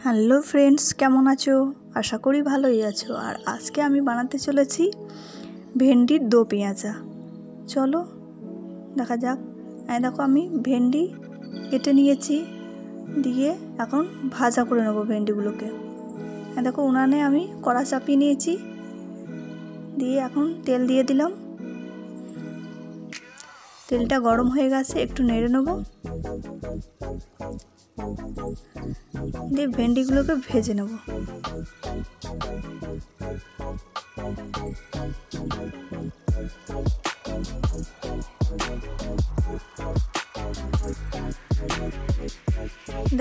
Hello friends, কেমন আছো? আশা করি ভালোই আছো। আর আজকে আমি বানাতে চলেছি ভেন্ডির দো পেঁয়াজা। চলো দেখা যাক। দেখো আমি ভেন্ডি কেটে নিয়েছি, দিয়ে এখন ভাজা করে নেবো ভেন্ডিগুলোকে। দেখো উনানে আমি কড়া চাপিয়ে নিয়েছি, দিয়ে এখন তেল দিয়ে দিলাম। তেলটা গরম হয়ে গেছে, একটু নেড়ে নেবো, দিয়ে ভেন্ডিগুলোকে ভেজে নেব।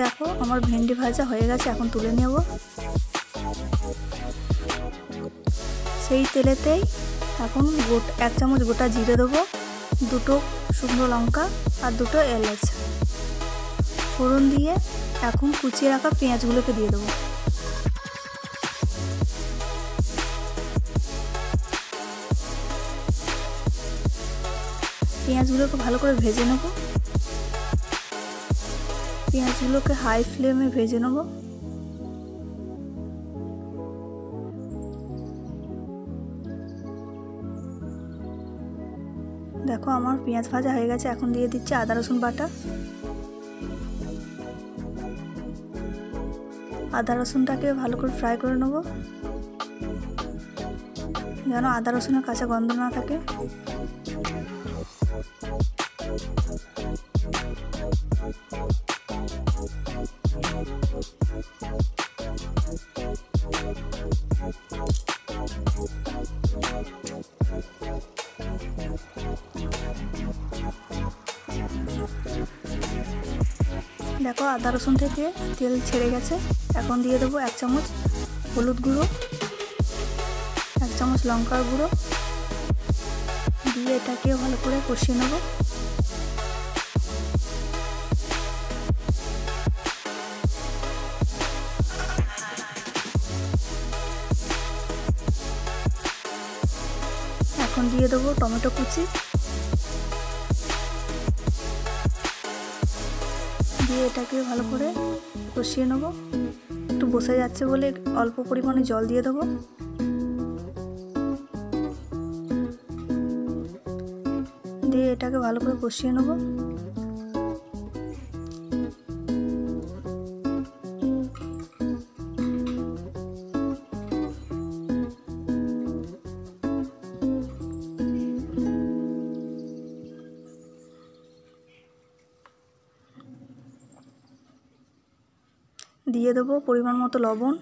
দেখো আমার ভেন্ডি ভাজা হয়ে গেছে, এখন তুলে নেব। সেই তেলেতেই এখন এক চামচ গোটা জিরে দেবো, দুটো শুকনো লঙ্কা আর দুটো এলাচ ফোড়ন দিয়ে এখন কুচিয়ে রাখা পেঁয়াজগুলোকে দিয়ে দেবো। পেঁয়াজগুলোকে ভালো করে ভেজে নেব। পেঁয়াজগুলোকে হাই ফ্লেমে ভেজে নেব। দেখো আমার পেঁয়াজ ভাজা হয়ে গেছে, এখন দিয়ে দিচ্ছি আদা রসুন বাটা। আদা রসুনটাকে ভালো করে ফ্রাই করে নেব, যেন আদা রসুনের কাঁচা গন্ধ না থাকে। দেখো আদা রসুন থেকে তেল ছেড়ে গেছে, এখন দিয়ে দেবো এক চামচ হলুদ গুঁড়ো, এক চামচ লঙ্কার গুঁড়ো, দিয়ে এটাকে ভালো করে কষিয়ে নেব। এখন দিয়ে দেবো টমেটো কুচি, দিয়ে এটাকে ভালো করে কষিয়ে নেব। একটু বসে যাচ্ছে বলে অল্প পরিমাণে জল দিয়ে দেবো। দিয়ে এটাকে ভালো করে কষিয়ে নেব। দিয়ে দেবো পরিমাণ মতো লবণ,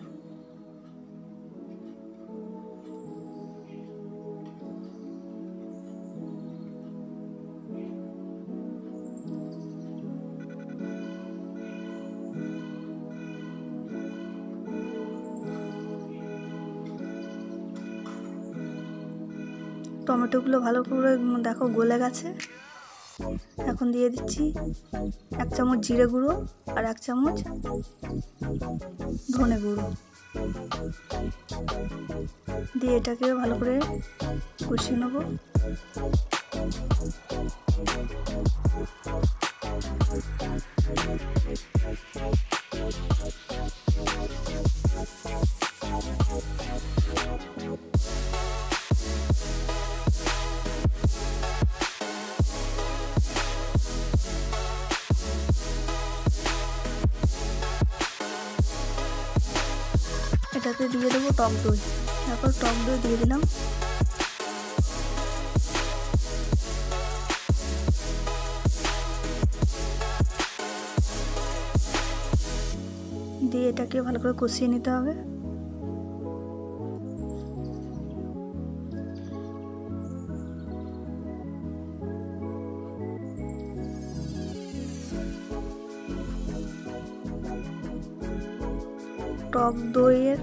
টমেটোগুলো ভালো করে দেখো গলে গেছে। এখন দিয়ে দিচ্ছি এক চামচ জিরে গুঁড়ো আর এক চামচ ধনে গুঁড়ো, দিয়ে এটাকে ভালো করে কষিয়ে নেব। এটাতে দিয়ে দেবো টক দই। তারপর টক দই দিয়ে দিলাম। দিয়ে এটাকে ভালো করে কষিয়ে নিতে হবে। টক দইয়ের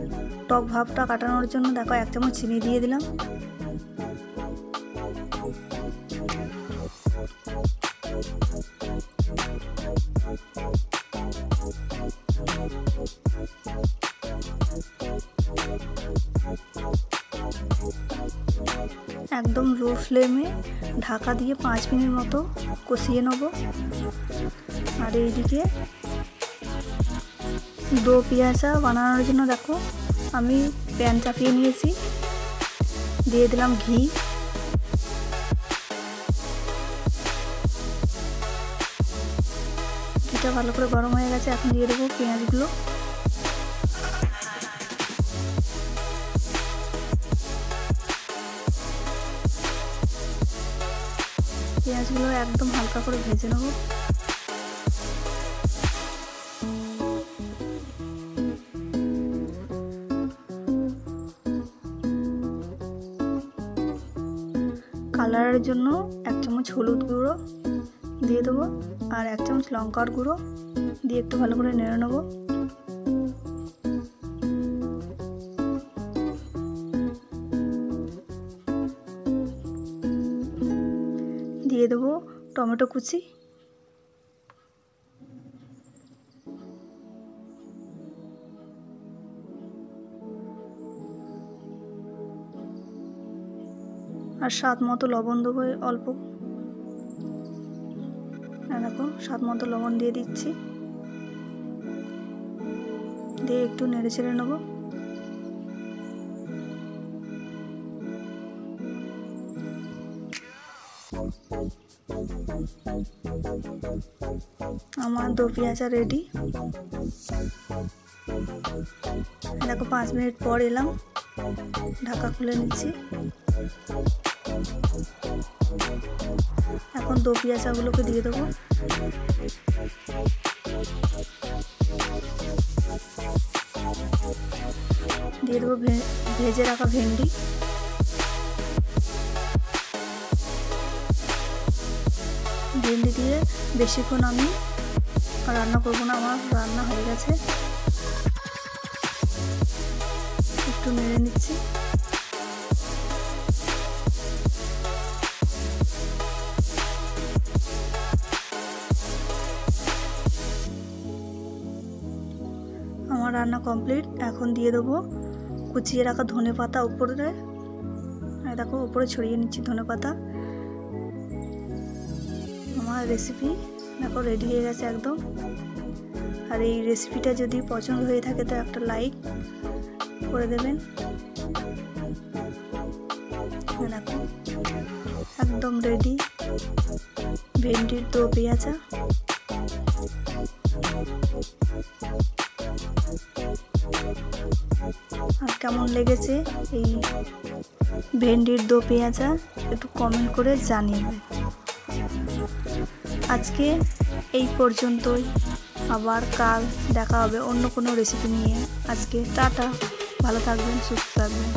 টক ভাবটা কাটানোর জন্য দেখো এক চামচ চিনি দিয়ে দিলাম। একদম লো ফ্লেমে ঢাকা দিয়ে 5 মিনিট মতো কষিয়ে নেব। আর এইদিকে দো পেঁয়াজা বানানোর জন্য দেখো আমি প্যান চাপিয়ে নিয়েছি, দিয়ে দিলাম ঘি। ঘিটা ভালো করে গরম হয়ে গেছে, এখন দিয়ে দেবো পেঁয়াজগুলো। পেঁয়াজগুলো একদম হালকা করে ভেজে নেব। কালারের জন্য 1 চামচ হলুদ গুঁড়ো দিয়ে দেবো আর 1 চামচ লঙ্কার গুঁড়ো দিয়ে একটু ভালো করে নেড়ে নেব। দিয়ে দেবো টমেটো কুচি, আর স্বাদ মতো লবণ দেবো অল্প। দেখো স্বাদ মতো লবণ দিয়ে দিচ্ছি, দিয়ে একটু নেড়ে চেড়ে নেব। আমার দো পেঁয়াজা রেডি। দেখো 5 মিনিট পর এলাম, ঢাকা খুলে নিচ্ছি। এখন দো পেঁয়াজাগুলোকে দিয়ে দেবো। দিয়ে দেবো ভেজে রাখা ভেন্ডি। ভেন্ডি দিয়ে বেশিক্ষণ আমি রান্না করবো না, আমার রান্না হয়ে গেছে। একটু নেড়ে নিচ্ছি। আমার রান্না কমপ্লিট। এখন দিয়ে দেবো কুচিয়ে রাখা ধনেপাতা উপরে। দেখো উপরে ছড়িয়ে নিচ্ছি ধনেপাতা। আমার রেসিপি দেখো রেডি হয়ে গেছে একদম। আর এই রেসিপিটা যদি পছন্দ হয়ে থাকে তো একটা লাইক করে দেবেন। দেখো একদম রেডি ভেন্ডির দো পেঁয়াজা। আর কেমন লেগেছে এই ভেন্ডির দো পেঁয়াজা একটু কমেন্ট করে জানিয়ে। আজকে এই পর্যন্তই, আবার কাল দেখা হবে অন্য কোনো রেসিপি নিয়ে। আজকে টাটা, ভালো থাকবেন, সুস্থ থাকবেন।